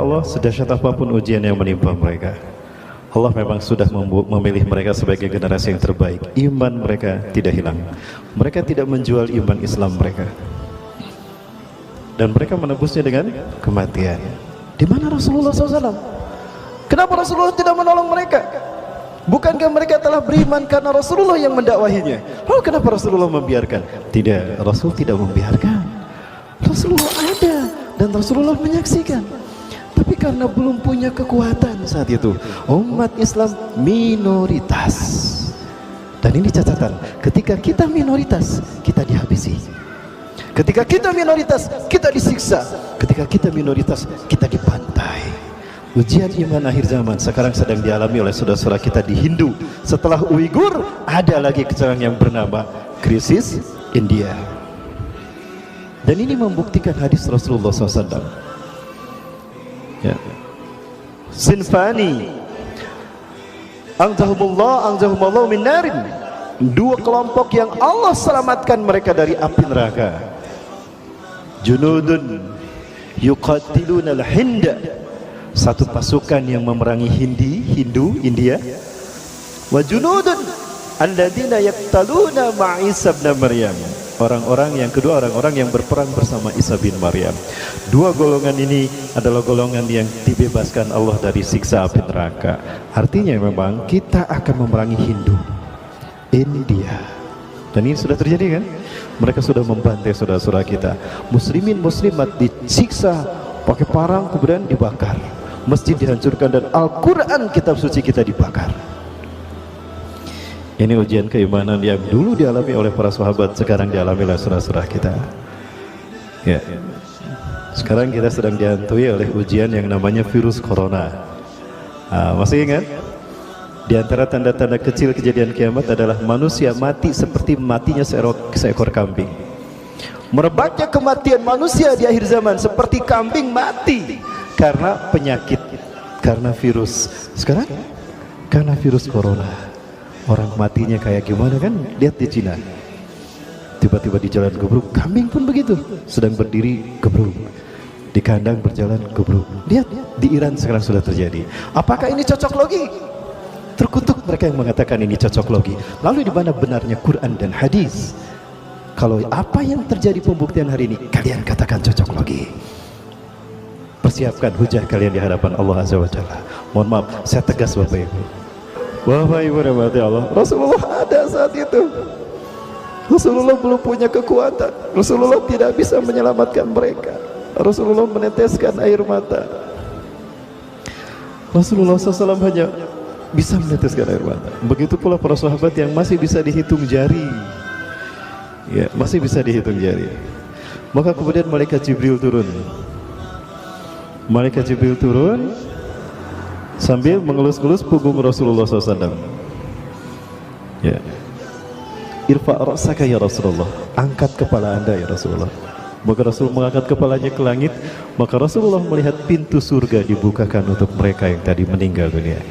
Allah, sedahsyat apapun ujian yang menimpa mereka, Allah memang sudah memilih mereka sebagai generasi yang terbaik. Iman mereka tidak hilang. Mereka tidak menjual iman Islam mereka. Dan mereka menebusnya dengan kematian. Di mana Rasulullah SAW? Kenapa Rasulullah tidak menolong mereka? Bukankah mereka telah beriman karena Rasulullah yang mendakwahinya? Lalu kenapa Rasulullah membiarkan? Tidak, Rasul tidak membiarkan. Rasulullah ada dan Rasulullah menyaksikan. Tapi karena belum punya kekuatan saat itu, umat Islam minoritas. Dan ini catatan, ketika kita minoritas, kita dihabisi. Ketika kita minoritas, kita disiksa. Ketika kita minoritas, kita dibantai. Ujian iman akhir zaman sekarang sedang dialami oleh saudara-saudara kita di Hindu. Setelah Uighur, ada lagi sekarang yang bernama krisis India. Dan ini membuktikan hadis Rasulullah SAW. Ya. Sinfani anzahumullah min narin. Dua kelompok yang Allah selamatkan mereka dari api neraka. Junudun yuqatiluna al-hinda, satu pasukan yang memerangi Hindu, India. Wa junudun alladzina yaqtaluna ma'a Isa bin Maryam. Orang-orang yang kedua, orang-orang yang berperang bersama Isa bin Maryam. Dua golongan ini adalah golongan yang dibebaskan Allah dari siksa api neraka. Artinya memang kita akan memerangi Hindu, India. Dan ini sudah terjadi kan? Mereka sudah membantai saudara-saudara kita. Muslimin muslimat disiksa pakai parang, kemudian dibakar. Masjid dihancurkan dan Al-Quran, kitab suci kita, dibakar. Ini ujian keimanan yang dulu dialami oleh para sahabat, sekarang dialami oleh saudara-saudara kita. Ya. Sekarang kita sedang dihantui oleh ujian yang namanya virus corona. Masih ingat? Di antara tanda-tanda kecil kejadian kiamat adalah manusia mati seperti matinya seekor kambing. Merebaknya kematian manusia di akhir zaman seperti kambing mati karena penyakit, karena virus. Sekarang karena virus corona. Orang matinya kayak gimana kan? Lihat di Cina. Tiba-tiba di jalan gebruk, kambing pun begitu. Sedang berdiri gebruk. Di kandang berjalan gebruk. Lihat, di Iran sekarang sudah terjadi. Apakah ini cocok logi? Terkutuk mereka yang mengatakan ini cocok logi. Lalu di mana benarnya Quran dan hadis? Kalau apa yang terjadi pembuktian hari ini, kalian katakan cocok logi. Persiapkan hujah kalian di hadapan Allah Azza wa Jalla. Mohon maaf, saya tegas Bapak Ibu. Bapak Ibu rahmati Allah, Rasulullah ada saat itu. Rasulullah belum punya kekuatan. Rasulullah tidak bisa menyelamatkan mereka. Rasulullah meneteskan air mata. Rasulullah SAW hanya bisa meneteskan air mata. Begitu pula para sahabat yang masih bisa dihitung jari. Ya, masih bisa dihitung jari. Maka kemudian malaikat Jibril turun. Malaikat Jibril turun sambil mengelus-elus punggung Rasulullah SAW. Ya. Irfa' ra'saka ya Rasulullah, angkat kepala anda ya Rasulullah. Maka Rasul mengangkat kepalanya ke langit. Maka Rasulullah melihat pintu surga dibukakan untuk mereka yang tadi meninggal dunia.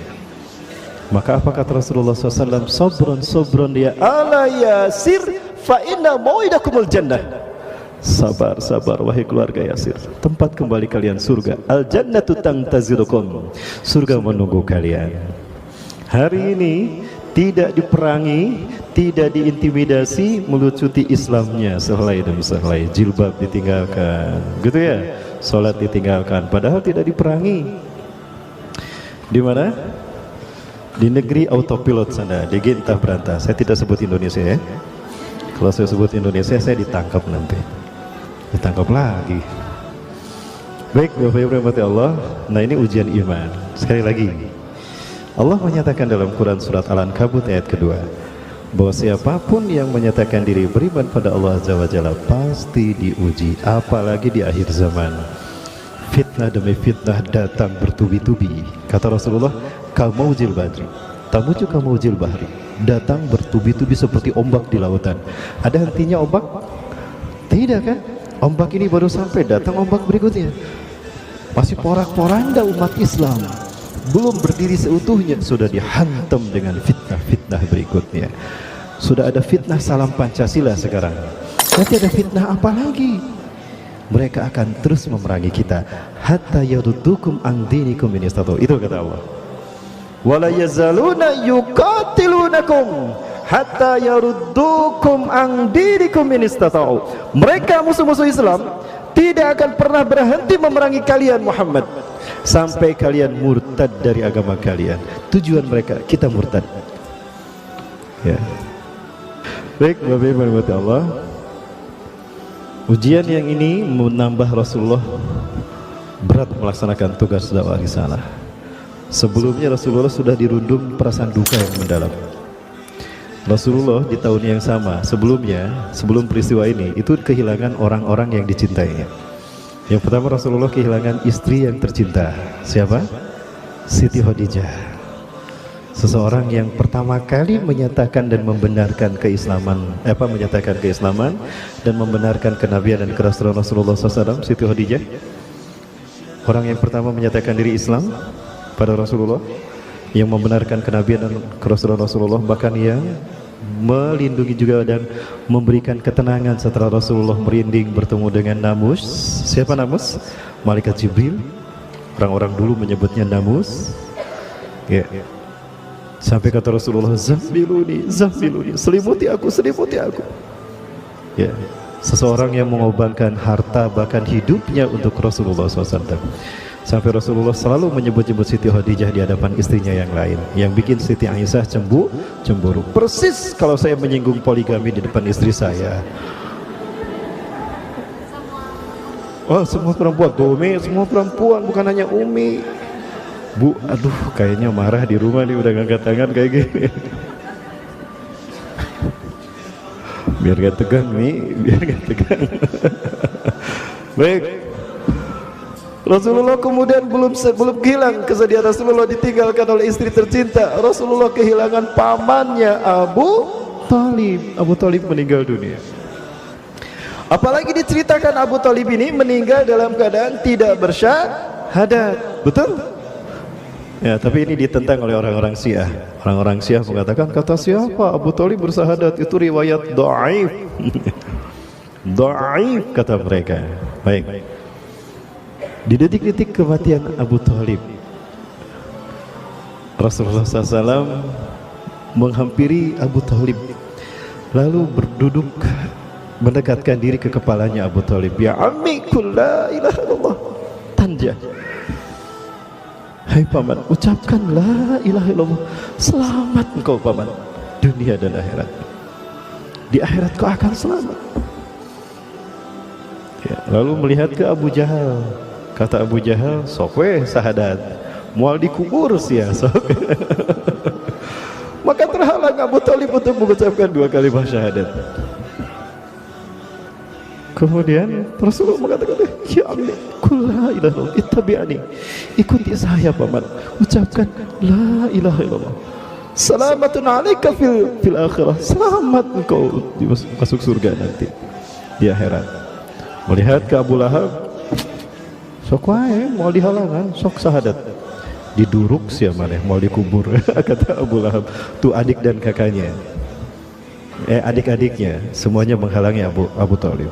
Maka apa kata Rasulullah SAW? Sabran sabran ya ala Yasir, fa inna mau'idakumul jannah. Sabar, sabar wahai keluarga Yasir, tempat kembali kalian surga. Al jannatu tantazirukum, surga menunggu kalian. Hari ini tidak diperangi, tidak diintimidasi, melucuti Islamnya sehelai demi sehelai. Jilbab ditinggalkan, gitu ya. Salat ditinggalkan, padahal tidak diperangi. Di mana? Di negeri autopilot sana, di Gintah Berantah. Saya tidak sebut Indonesia ya. Kalau saya sebut Indonesia, saya ditangkap nanti. Ditangkap lagi. Baik Bapak Ibu rahmati Allah. Nah ini ujian iman. Sekali lagi Allah menyatakan dalam Quran surat Al-Ankabut ayat kedua bahwa siapapun yang menyatakan diri beriman pada Allah Azza wa Jalla pasti diuji. Apalagi di akhir zaman, fitnah demi fitnah datang bertubi-tubi. Kata Rasulullah, kamaujil badri tamuju kamaujil bahri, datang bertubi-tubi seperti ombak di lautan. Ada hentinya ombak? Tidak kan? Ombak ini baru sampai, datang ombak berikutnya. Masih porak-poranda umat Islam, belum berdiri seutuhnya, sudah dihantam dengan fitnah-fitnah berikutnya. Sudah ada fitnah salam Pancasila sekarang. Nanti ada fitnah apa lagi? mereka akan terus memerangi kita hatta yaruddukum an dinikum in istata'u. Itu kata Allah. Wala yazaluna yuqatilunakum hatta yaruddukum an dinikum in istata'u. Mereka musuh-musuh Islam tidak akan pernah berhenti memerangi kalian Muhammad sampai kalian murtad dari agama kalian. Tujuan mereka kita murtad. Ya. Baik, Bapak Ibu rahmati Allah. Ujian yang ini menambah Rasulullah berat melaksanakan tugas dakwah risalah. Sebelumnya Rasulullah sudah dirundung perasaan duka yang mendalam. Rasulullah di tahun yang sama sebelumnya, sebelum peristiwa ini, itu kehilangan orang-orang yang dicintainya. Yang pertama Rasulullah kehilangan istri yang tercinta. Siapa? Siti Khadijah. Seseorang yang pertama kali menyatakan dan membenarkan keislaman, menyatakan keislaman dan membenarkan kenabian dan kerasulan Rasulullah SAW, Siti Khadijah. Orang yang pertama menyatakan diri Islam pada Rasulullah, yang membenarkan kenabian dan kerasulan Rasulullah, bahkan yang melindungi juga dan memberikan ketenangan setelah Rasulullah merinding bertemu dengan Namus. Siapa Namus? Malaikat Jibril. Orang-orang dulu menyebutnya Namus. Ya. Sampai kata Rasulullah, "Zammiluni, zammiluni, selimuti aku, selimuti aku." Ya, seseorang yang mengorbankan harta bahkan hidupnya untuk Rasulullah SAW. Sampai Rasulullah selalu menyebut-nyebut Siti Khadijah di hadapan istrinya yang lain, yang bikin Siti Aisyah cemburu. Persis kalau saya menyinggung poligami di depan istri saya. Oh, semua perempuan tuh, Umi, semua perempuan, bukan hanya Umi. Bu, aduh, kayaknya marah di rumah nih, udah ngangkat tangan kayak gini. Biar gak tegang nih, biar gak tegang. Baik. Rasulullah kemudian belum hilang kesedihan Rasulullah ditinggalkan oleh istri tercinta. Rasulullah kehilangan pamannya Abu Thalib. Abu Thalib meninggal dunia. Apalagi diceritakan Abu Thalib ini meninggal dalam keadaan tidak bersyahadat. Betul? Ya, tapi ini ditentang oleh orang-orang Syiah. Orang-orang Syiah mengatakan, kata siapa Abu Thalib bersahadat, itu riwayat dhaif. Dhaif kata mereka. Baik. Di detik-detik kematian Abu Thalib, Rasulullah SAW menghampiri Abu Thalib, lalu berduduk mendekatkan diri ke kepalanya Abu Thalib. Ya ammi qul la ilaha illallah. Tanja. Hai paman, ucapkan la ilaha illallah. Selamat engkau paman, dunia dan akhirat. Di akhirat kau akan selamat. Ya, lalu melihat ke Abu Jahal. Kata Abu Jahal, sok weh sahadat, mual dikubur sia sok. Maka terhalang Abu Thalib untuk mengucapkan 2 kalimat syahadat. Kemudian Rasulullah mengatakan, ya ammi qul la ilaha illallah, ittabi'ani, ikuti saya paman, ucapkan la ilaha illallah. Salamatun alaika fil akhirah, selamat engkau masuk surga nanti di akhirat. Melihat ke Abu Lahab, sok wae mau dihalangan, sok sahadat. Diduruk sia maneh mau dikubur. Kata Abu Lahab, tuh adik dan kakaknya, adik-adiknya semuanya menghalangi Abu Thalib.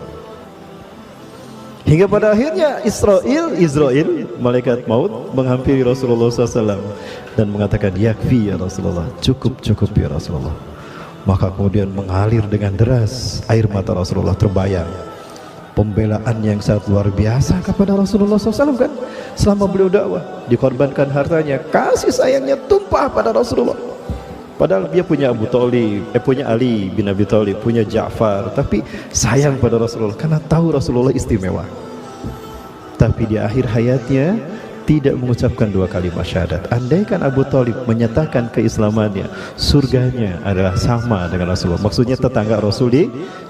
Hingga pada akhirnya Israel, malaikat maut menghampiri Rasulullah SAW dan mengatakan, yakfi ya Rasulullah, cukup ya Rasulullah. Maka kemudian mengalir dengan deras air mata Rasulullah terbayang. Pembelaan yang sangat luar biasa kepada Rasulullah SAW kan, selama beliau dakwah, dikorbankan hartanya, kasih sayangnya tumpah pada Rasulullah. Padahal dia punya Abu Thalib, punya Ali bin Abi Thalib, punya Ja'far, tapi sayang pada Rasulullah karena tahu Rasulullah istimewa. Tapi di akhir hayatnya tidak mengucapkan 2 kalimat syahadat. Andaikan Abu Thalib menyatakan keislamannya, surganya adalah sama dengan Rasulullah. Maksudnya tetangga Rasul di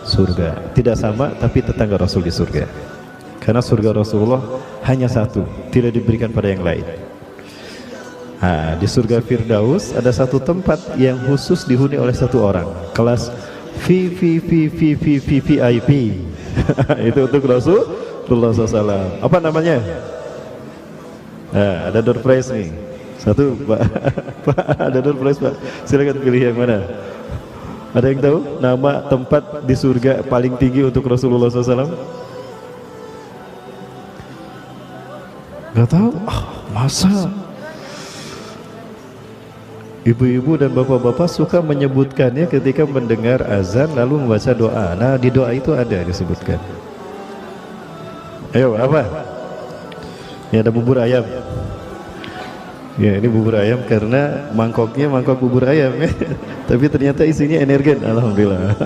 surga. Tidak sama, tapi tetangga Rasul di surga. Karena surga Rasulullah hanya satu, tidak diberikan pada yang lain. Nah, di surga Firdaus ada satu tempat yang khusus dihuni oleh satu orang, kelas VIP. Itu untuk Rasulullah SAW. Apa namanya? Nah, ada door prize nih. Satu, Pak. Pak, ada door prize, Pak. Silakan pilih yang mana. Ada yang tahu nama tempat di surga paling tinggi untuk Rasulullah SAW? Nggak tahu, masa ibu-ibu dan bapak-bapak suka menyebutkannya ketika mendengar azan lalu membaca doa. Nah, di doa itu ada disebutkan. Ayo, apa? Ini ada bubur ayam. Ya, ini bubur ayam karena mangkoknya mangkok bubur ayam ya. Tapi ternyata isinya energen, alhamdulillah.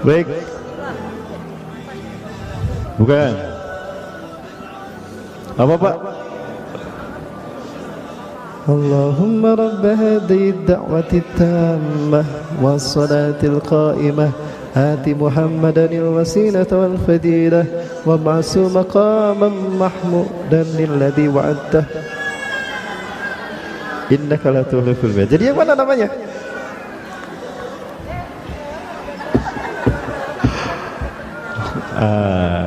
Baik. Bukan. Apa, Pak? Allahumma rabb hadhihi ad-da'wati at-tammah was-salati al-qa'imah ati Muhammadan al-wasilata wal-fadilah wa ba'su maqaman mahmudan lilladzi wa'adtah innaka la tukhliful mi'ad. Jadi yang mana namanya?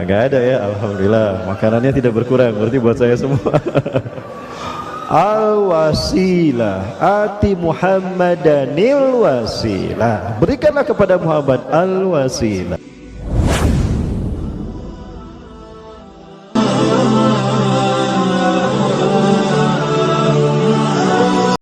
Nggak ada ya, alhamdulillah. Makanannya tidak berkurang, berarti buat saya semua. Al-wasilah ati Muhammadanil wasilah, berikanlah kepada Muhammad al-wasilah.